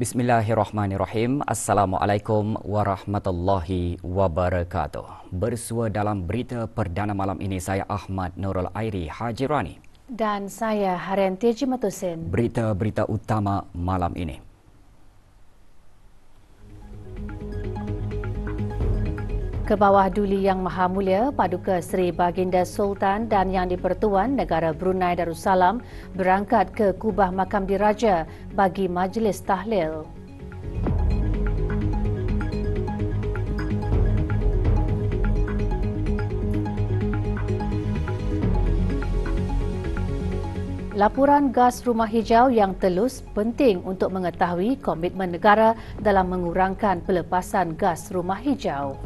Bismillahirrahmanirrahim. Assalamualaikum warahmatullahi wabarakatuh. Bersua dalam berita perdana malam ini, saya Ahmad Nurul Airi Hajirani. Dan saya Haryanti Jimatusin. Berita-berita utama malam ini. Ke bawah Duli Yang Maha Mulia Paduka Seri Baginda Sultan dan Yang di-Pertuan Negara Brunei Darussalam berangkat ke Kubah Makam Diraja bagi majlis tahlil. Laporan gas rumah hijau yang telus penting untuk mengetahui komitmen negara dalam mengurangkan pelepasan gas rumah hijau.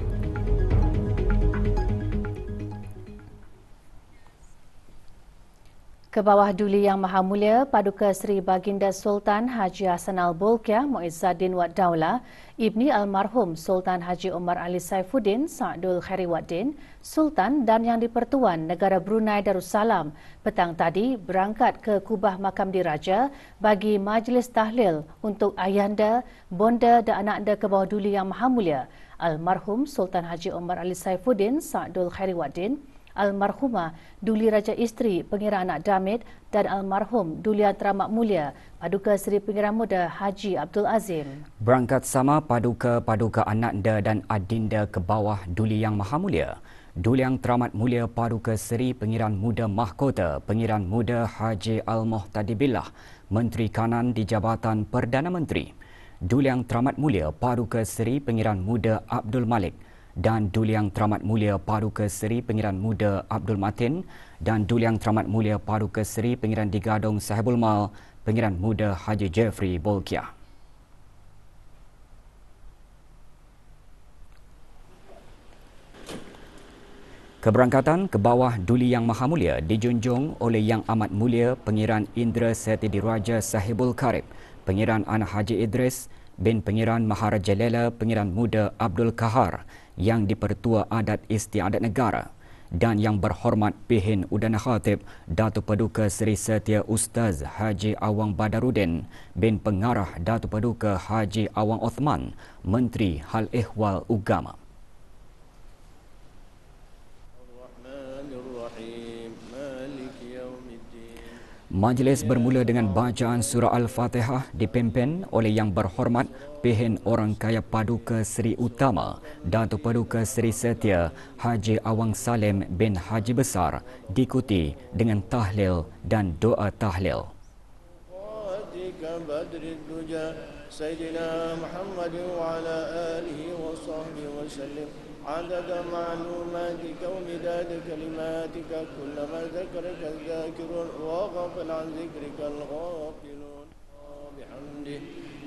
Ke bawah Duli Yang Maha Mulia Paduka Seri Baginda Sultan Haji Hassanal Bolkiah Muizzaddin Wad Daulah, Ibni Almarhum Sultan Haji Omar Ali Saifuddin Sa'dul Khairiwaddin, Sultan dan Yang di-Pertuan Negara Brunei Darussalam petang tadi berangkat ke Kubah Makam Diraja bagi majlis tahlil untuk ayahanda, bonda dan anak-anda ke bawah Duli Yang Maha Mulia Almarhum Sultan Haji Omar Ali Saifuddin Sa'dul Khairiwaddin, Almarhumah Duli Raja Isteri Pengira Anak Damit dan Almarhum Duli Yang Teramat Mulia Paduka Seri Pengira Muda Haji Abdul Azim. Berangkat sama paduka-paduka ananda dan adinda ke bawah Duli Yang Maha Mulia, Duli Yang Teramat Mulia Paduka Seri Pengiran Muda Mahkota Pengiran Muda Haji Al-Muhtadi Billah, Menteri Kanan di Jabatan Perdana Menteri, Duli Yang Teramat Mulia Paduka Seri Pengiran Muda Abdul Malik dan Duli Yang Teramat Mulia Paduka Seri Pengiran Muda Abdul Matin dan Duli Yang Teramat Mulia Paduka Seri Pengiran di Gadong Sahibul Mal Pengiran Muda Haji Jeffrey Bolkiah. Keberangkatan ke bawah Duli Yang Maha Mulia dijunjung oleh Yang Amat Mulia Pengiran Indra Seti Diraja Sahibul Karib, Pengiran Anak Haji Idris bin Pengiran Maharaja Lela Pengiran Muda Abdul Kahar, Yang di-Pertua Adat Istiadat Negara dan Yang Berhormat Pihin Udana Khatib Datuk Paduka Seri Setia Ustaz Haji Awang Badaruddin bin Pengarah Datuk Paduka Haji Awang Othman, Menteri Hal Ehwal Ugama. Majlis bermula dengan bacaan surah Al-Fatihah dipimpin oleh Yang Berhormat Pihin Orang Kaya Paduka Seri Utama Datuk Paduka Seri Setia Haji Awang Salim bin Haji Besar, diikuti dengan tahlil dan doa tahlil. عدد معلوماتك ومداد كلماتك كلما ذكرك الذاكرون وغفل عن ذكرك الغافلون بحمده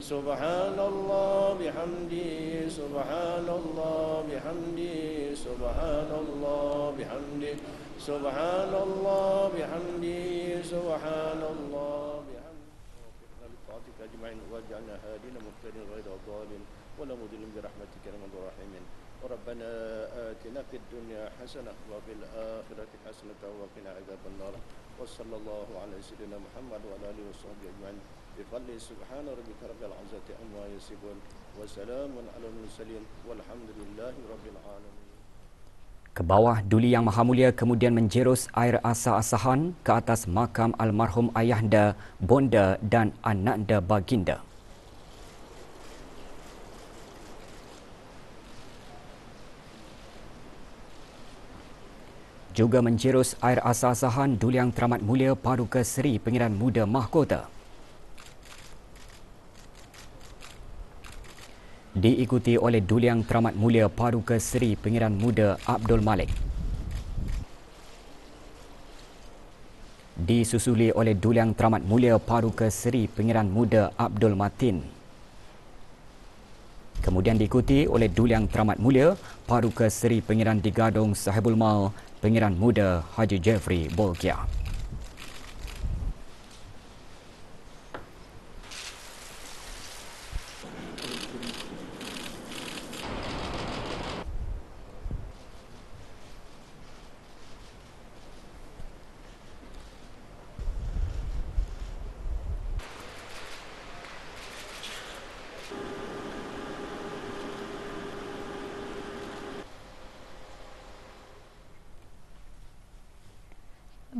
سبحان الله بحمده سبحان الله بحمده سبحان الله بحمده سبحان الله بحمده سبحان الله بحمده لطاعتك أجمعين واجعلنا هادين مهتدين غير ضالين ولا مضلين برحمتك يا أرحم الراحمين. ربنا آتنا في الدنيا حسنة وفي الآخرة حسنة وقنا عذاب النار وصلى الله على سيدنا محمد وعلى آله وصحبه أجمعين بفضل سبحان ربك رب العزة عما يصفون وسلام على المرسلين والحمد لله رب العالمين. Ke bawah Duli Yang Maha Mulia kemudian menjerus air asah-asahan ke atas makam almarhum ayahanda, bonda dan ananda baginda. Juga menjerus air asah-asahan Duli Yang Teramat Mulia Paduka Seri Pengiran Muda Mahkota. Diikuti oleh Duli Yang Teramat Mulia Paduka Seri Pengiran Muda Abdul Malik. Disusuli oleh Duli Yang Teramat Mulia Paduka Seri Pengiran Muda Abdul Matin. Kemudian diikuti oleh Duli Yang Teramat Mulia Paduka Seri Pengiran di Gadong Sahibul Mal Pengiran Muda Haji Jeffrey Bolkiah.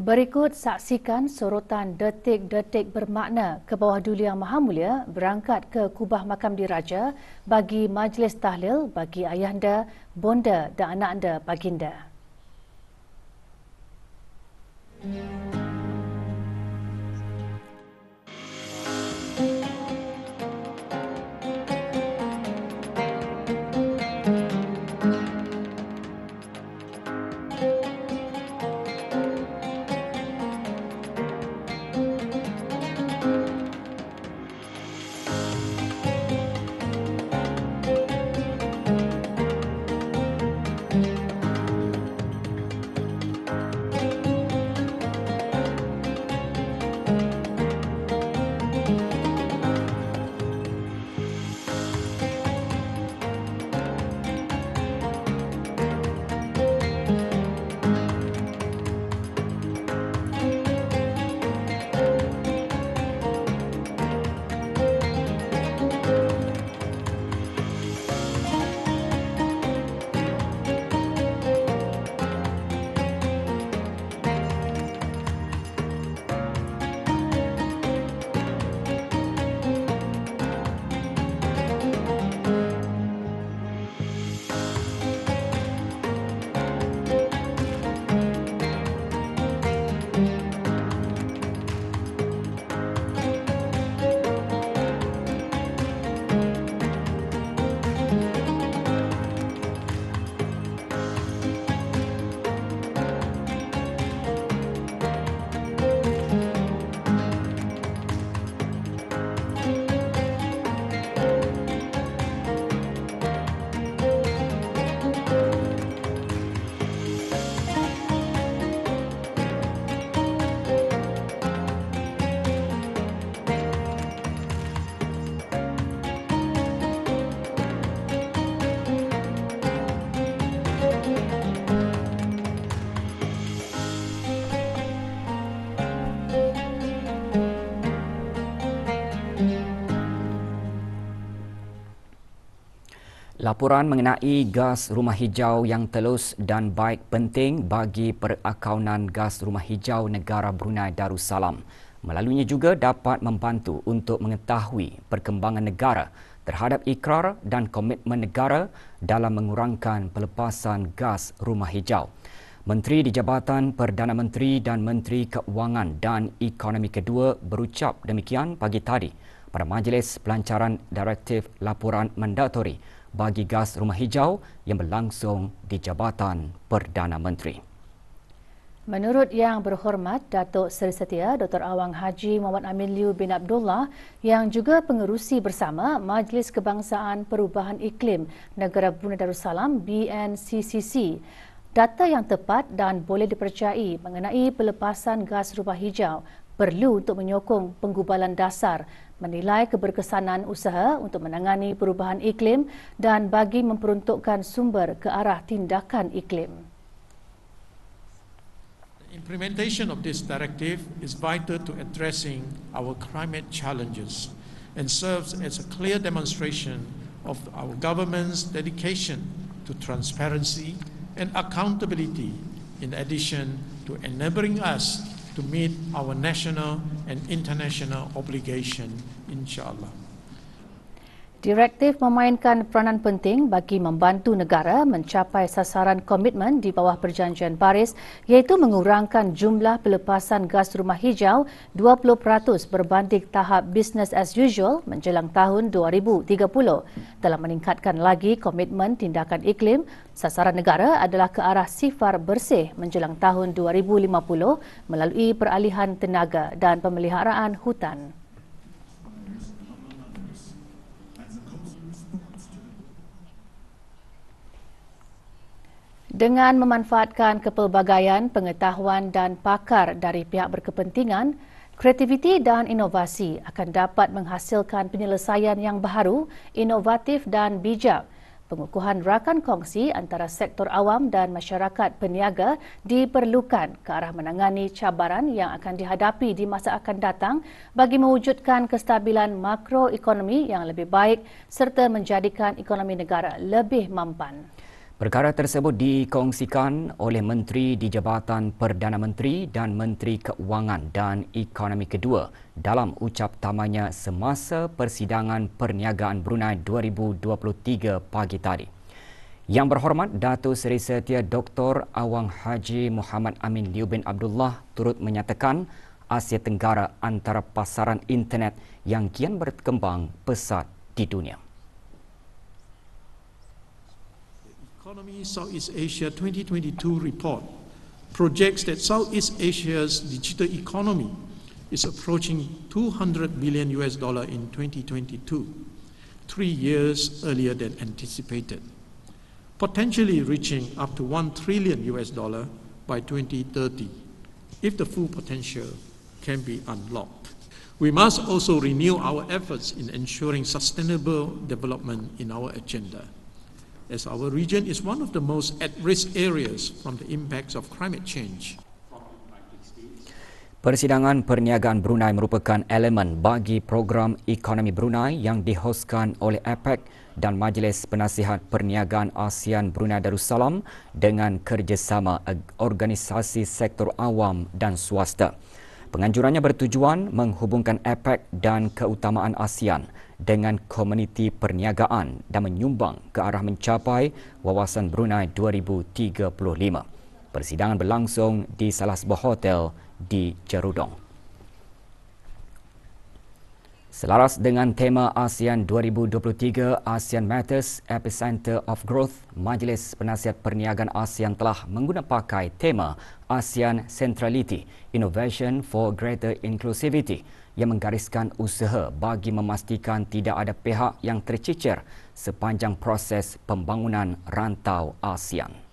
Berikut saksikan sorotan detik-detik bermakna ke bawah Duli Yang Maha Mulia berangkat ke Kubah Makam Diraja bagi majlis tahlil bagi ayahanda, bonda dan anak anda baginda. Laporan mengenai gas rumah hijau yang telus dan baik penting bagi perakaunan gas rumah hijau negara Brunei Darussalam. Melaluinya juga dapat membantu untuk mengetahui perkembangan negara terhadap ikrar dan komitmen negara dalam mengurangkan pelepasan gas rumah hijau. Menteri di Jabatan Perdana Menteri dan Menteri Keuangan dan Ekonomi kedua berucap demikian pagi tadi pada majlis pelancaran Direktif Laporan Mandatori bagi gas rumah hijau yang berlangsung di Jabatan Perdana Menteri. Menurut Yang Berhormat Datuk Seri Setia Dr. Awang Haji Muhammad Amin Liu bin Abdullah yang juga pengerusi bersama Majlis Kebangsaan Perubahan Iklim Negara Brunei Darussalam BNCCC, data yang tepat dan boleh dipercayai mengenai pelepasan gas rumah hijau perlu untuk menyokong penggubalan dasar, menilai keberkesanan usaha untuk menangani perubahan iklim dan bagi memperuntukkan sumber ke arah tindakan iklim. Implementation of this directive is vital to addressing our climate challenges and serves as a clear demonstration of our government's dedication to transparency and accountability, in addition to enabling us to meet our national and international obligation, insyaAllah. Direktif memainkan peranan penting bagi membantu negara mencapai sasaran komitmen di bawah Perjanjian Paris, iaitu mengurangkan jumlah pelepasan gas rumah hijau 20% berbanding tahap business as usual menjelang tahun 2030. Dalam meningkatkan lagi komitmen tindakan iklim, sasaran negara adalah ke arah sifar bersih menjelang tahun 2050 melalui peralihan tenaga dan pemeliharaan hutan. Dengan memanfaatkan kepelbagaian, pengetahuan dan pakar dari pihak berkepentingan, kreativiti dan inovasi akan dapat menghasilkan penyelesaian yang baharu, inovatif dan bijak. Pengukuhan rakan kongsi antara sektor awam dan masyarakat peniaga diperlukan ke arah menangani cabaran yang akan dihadapi di masa akan datang bagi mewujudkan kestabilan makroekonomi yang lebih baik serta menjadikan ekonomi negara lebih mampan. Perkara tersebut dikongsikan oleh Menteri di Jabatan Perdana Menteri dan Menteri Keuangan dan Ekonomi Kedua dalam ucap tamanya semasa Persidangan Perniagaan Brunei 2023 pagi tadi. Yang berhormat Datuk Seri Setia Dr. Awang Haji Muhammad Amin Liu bin Abdullah turut menyatakan Asia Tenggara antara pasaran internet yang kian berkembang pesat di dunia. Economy Southeast Asia 2022 report projects that Southeast Asia's digital economy is approaching $200 billion in 2022, 3 years earlier than anticipated, potentially reaching up to $1 trillion by 2030 if the full potential can be unlocked. We must also renew our efforts in ensuring sustainable development in our agenda, as our region is one of the most at-risk areas from the impacts of climate change. Persidangan Perniagaan Brunei merupakan elemen bagi program Ekonomi Brunei yang dihoskan oleh APEC dan Majlis Penasihat Perniagaan ASEAN Brunei Darussalam dengan kerjasama organisasi sektor awam dan swasta. Penganjurannya bertujuan menghubungkan APEC dan keutamaan ASEAN dengan komuniti perniagaan dan menyumbang ke arah mencapai Wawasan Brunei 2035. Persidangan berlangsung di salah sebuah hotel di Jerudong. Selaras dengan tema ASEAN 2023 ASEAN Matters Epicenter of Growth, Majlis Penasihat Perniagaan ASEAN telah mengguna pakai tema ASEAN Centrality Innovation for Greater Inclusivity yang menggariskan usaha bagi memastikan tidak ada pihak yang tercecer sepanjang proses pembangunan rantau ASEAN.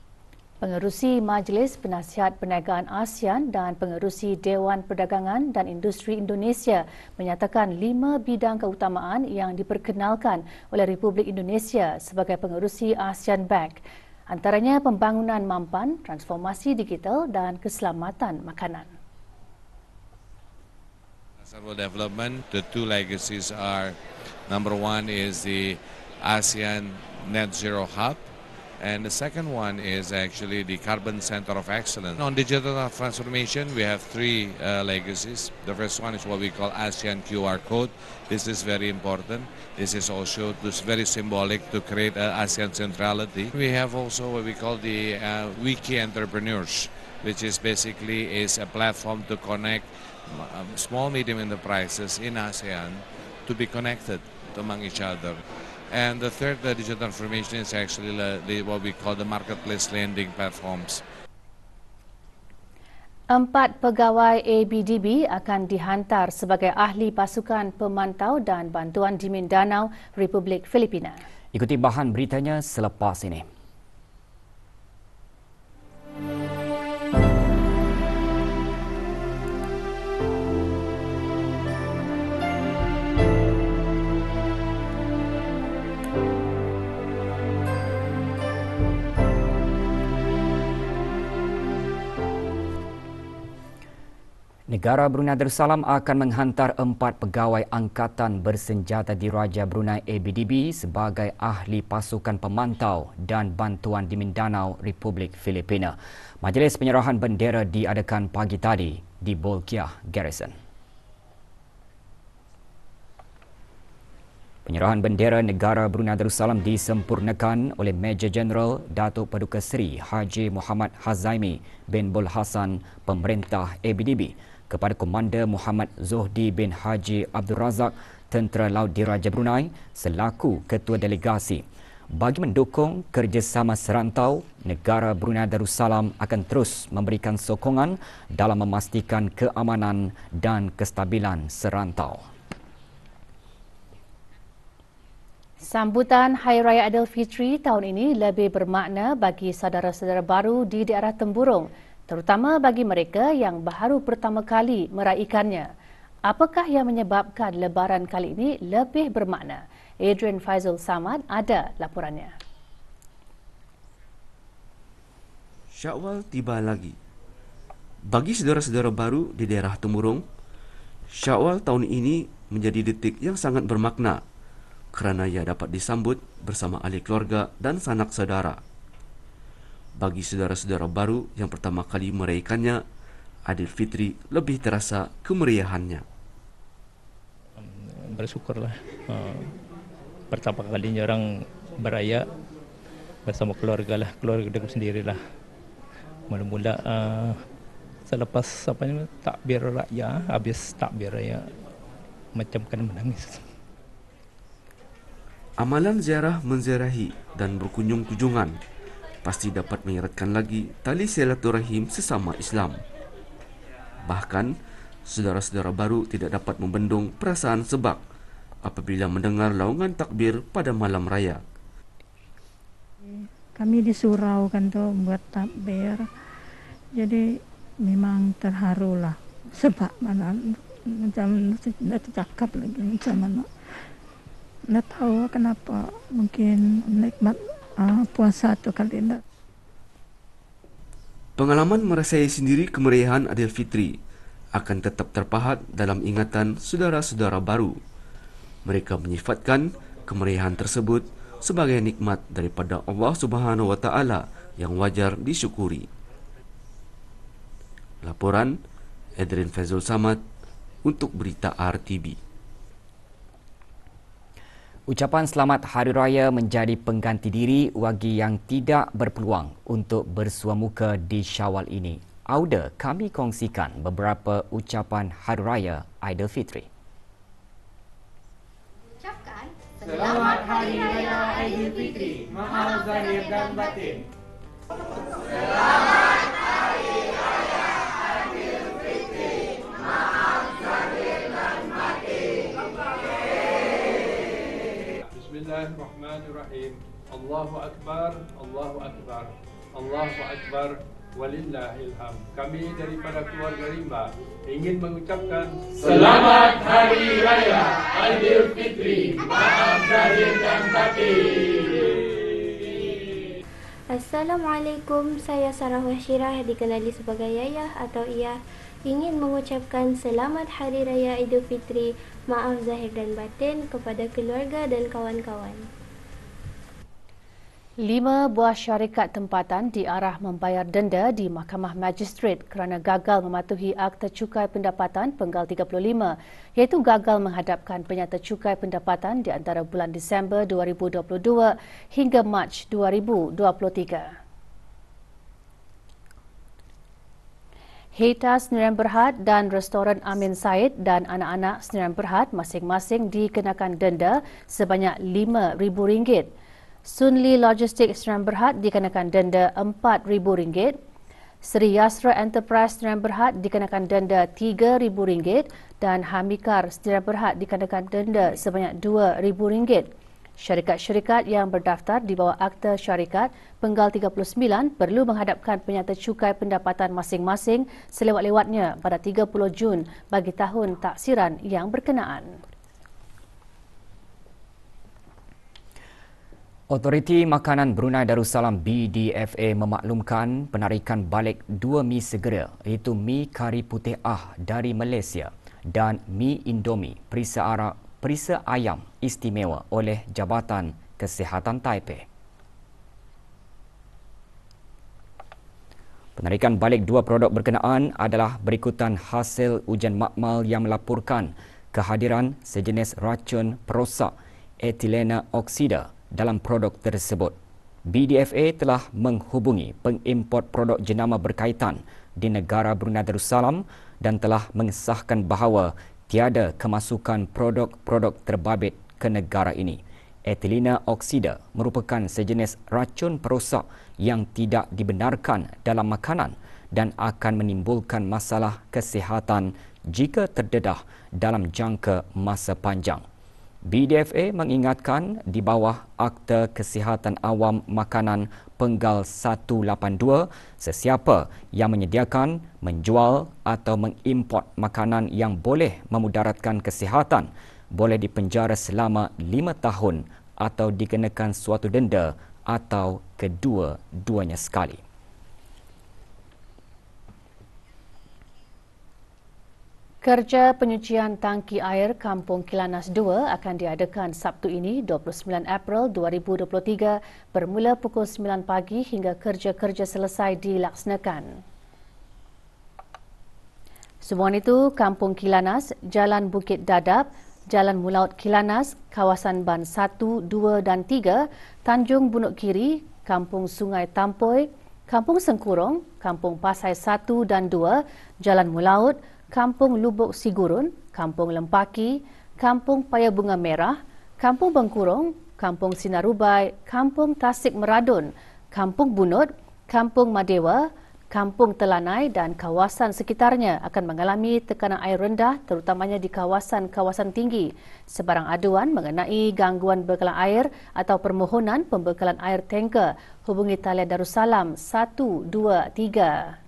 Pengerusi Majlis Penasihat Perniagaan ASEAN dan Pengerusi Dewan Perdagangan dan Industri Indonesia menyatakan 5 bidang keutamaan yang diperkenalkan oleh Republik Indonesia sebagai pengerusi ASEAN Bank. Antaranya pembangunan mampan, transformasi digital dan keselamatan makanan. Sustainable development, the two legacies are, number one is the ASEAN Net Zero Hub, and the second one is actually the Carbon Center of Excellence. On digital transformation, we have three legacies. The first one is what we call ASEAN QR Code. This is very important. This is also very symbolic to create ASEAN centrality. We have also what we call the Wiki Entrepreneurs, which is basically a platform to connect small, medium enterprises in ASEAN to be connected among each other. And the third digital transformation is actually what we call the marketplace lending platforms. 4 pegawai ABDB akan dihantar sebagai ahli pasukan pemantau dan bantuan di Mindanao, Republik Filipina. Ikuti bahan beritanya selepas ini. Negara Brunei Darussalam akan menghantar 4 pegawai angkatan bersenjata diraja Brunei ABDB sebagai ahli pasukan pemantau dan bantuan di Mindanao, Republik Filipina. Majlis penyerahan bendera diadakan pagi tadi di Bolkiah Garrison. Penyerahan bendera negara Brunei Darussalam disempurnakan oleh Major Jeneral Datuk Paduka Seri Haji Muhammad Hazaimi bin Bul Hassan, Pemerintah ABDB, kepada Komander Muhammad Zohdi bin Haji Abdul Razak, Tentera Laut Diraja Brunei, selaku Ketua Delegasi. Bagi mendukung kerjasama serantau, negara Brunei Darussalam akan terus memberikan sokongan dalam memastikan keamanan dan kestabilan serantau. Sambutan Hari Raya Aidilfitri tahun ini lebih bermakna bagi saudara-saudara baru di daerah Temburong, terutama bagi mereka yang baru pertama kali meraikannya. Apakah yang menyebabkan Lebaran kali ini lebih bermakna? Adrian Faizul Samad ada laporannya. Syawal tiba lagi. Bagi saudara-saudara baru di daerah Temburong, Syawal tahun ini menjadi detik yang sangat bermakna kerana ia dapat disambut bersama ahli keluarga dan sanak saudara. Bagi saudara-saudara baru yang pertama kali meraikannya, Aidilfitri lebih terasa kemeriahannya. Bersyukurlah. Pertama kalinya orang beraya bersama keluarga lah, keluarga aku sendirilah. Mula-mula selepas takbir raya, habis takbir raya macam kena menangis. Amalan ziarah menziarahi dan berkunjung-kunjungan pasti dapat mengeratkan lagi tali silaturahim sesama Islam. Bahkan, saudara-saudara baru tidak dapat membendung perasaan sebab apabila mendengar laungan takbir pada malam raya. Kami disurau kan tu buat takbir, jadi memang terharulah sebab mana macam nak cakap lagi macam mana. Nak tahu kenapa mungkin nikmat puasa tu kali ini. Pengalaman merasai sendiri kemeriahan Aidilfitri akan tetap terpahat dalam ingatan saudara-saudara baru. Mereka menyifatkan kemeriahan tersebut sebagai nikmat daripada Allah Subhanahu Wa Taala yang wajar disyukuri. Laporan Adrian Faizul Samad untuk Berita RTB. Ucapan selamat Hari Raya menjadi pengganti diri bagi yang tidak berpeluang untuk bersua muka di Syawal ini. Auda, kami kongsikan beberapa ucapan Hari Raya Aidilfitri. Ucapkan Selamat Hari Raya Aidilfitri, maaf zahir dan batin. Selamat Hari Raya Aidilfitri, maaf zahir dan batin. Bismillahirrahmanirrahim. Allahu Akbar, Allahu Akbar, Allahu Akbar, walillahil hamd. Kami daripada keluarga Rimba ingin mengucapkan Selamat Hari Raya Aidilfitri, maaf zahir dan batin. Assalamualaikum, saya Sarah Washirah, dikenali sebagai Yayah atau Iyah. Ingin mengucapkan Selamat Hari Raya Aidilfitri, maaf zahir dan batin kepada keluarga dan kawan-kawan. 5 buah syarikat tempatan diarah membayar denda di Mahkamah Magistrate kerana gagal mematuhi Akta Cukai Pendapatan Penggal 35, iaitu gagal menghadapkan penyata cukai pendapatan di antara bulan Disember 2022 hingga Mac 2023. Heta Sdn Berhad dan Restoran Amin Said dan anak-anak Sdn Berhad masing-masing dikenakan denda sebanyak RM5,000. Sunli Logistik Sdn Berhad dikenakan denda RM4,000. Seri Yasra Enterprise Sdn Berhad dikenakan denda RM3,000 dan Hamikar Sdn Berhad dikenakan denda sebanyak RM2,000. Syarikat-syarikat yang berdaftar di bawah Akta Syarikat Penggal 39 perlu menghadapkan penyata cukai pendapatan masing-masing selewat-lewatnya pada 30 Jun bagi tahun taksiran yang berkenaan. Otoriti Makanan Brunei Darussalam BDFA memaklumkan penarikan balik 2 mi segera, iaitu mi kari putih dari Malaysia dan mi Indomie perisa ayam istimewa oleh Jabatan Kesihatan Taipei. Penarikan balik 2 produk berkenaan adalah berikutan hasil ujian makmal yang melaporkan kehadiran sejenis racun perosak etilena oksida dalam produk tersebut. BDFA telah menghubungi pengimport produk jenama berkaitan di negara Brunei Darussalam dan telah mengesahkan bahawa tiada kemasukan produk-produk terbabit ke negara ini. Etilena oksida merupakan sejenis racun perosak yang tidak dibenarkan dalam makanan dan akan menimbulkan masalah kesihatan jika terdedah dalam jangka masa panjang. BDFA mengingatkan di bawah Akta Kesihatan Awam Makanan Penggal 182, sesiapa yang menyediakan, menjual atau mengimport makanan yang boleh memudaratkan kesihatan boleh dipenjara selama 5 tahun atau dikenakan suatu denda atau kedua-duanya sekali. Kerja penyucian tangki air Kampung Kilanas 2 akan diadakan Sabtu ini 29 April 2023 bermula pukul 9 pagi hingga kerja-kerja selesai dilaksanakan. Semua itu Kampung Kilanas, Jalan Bukit Dadap, Jalan Mulaut Kilanas, Kawasan Ban 1, 2 dan 3, Tanjung Bunuk Kiri, Kampung Sungai Tampoi, Kampung Sengkurong, Kampung Pasai 1 dan 2, Jalan Mulaut, Kampung Lubuk Sigurun, Kampung Lempaki, Kampung Paya Bunga Merah, Kampung Bengkurong, Kampung Sinarubai, Kampung Tasik Meradun, Kampung Bunut, Kampung Madewa, Kampung Telanai dan kawasan sekitarnya akan mengalami tekanan air rendah terutamanya di kawasan-kawasan tinggi. Sebarang aduan mengenai gangguan bekalan air atau permohonan pembekalan air tanker, hubungi Talian Darussalam 123.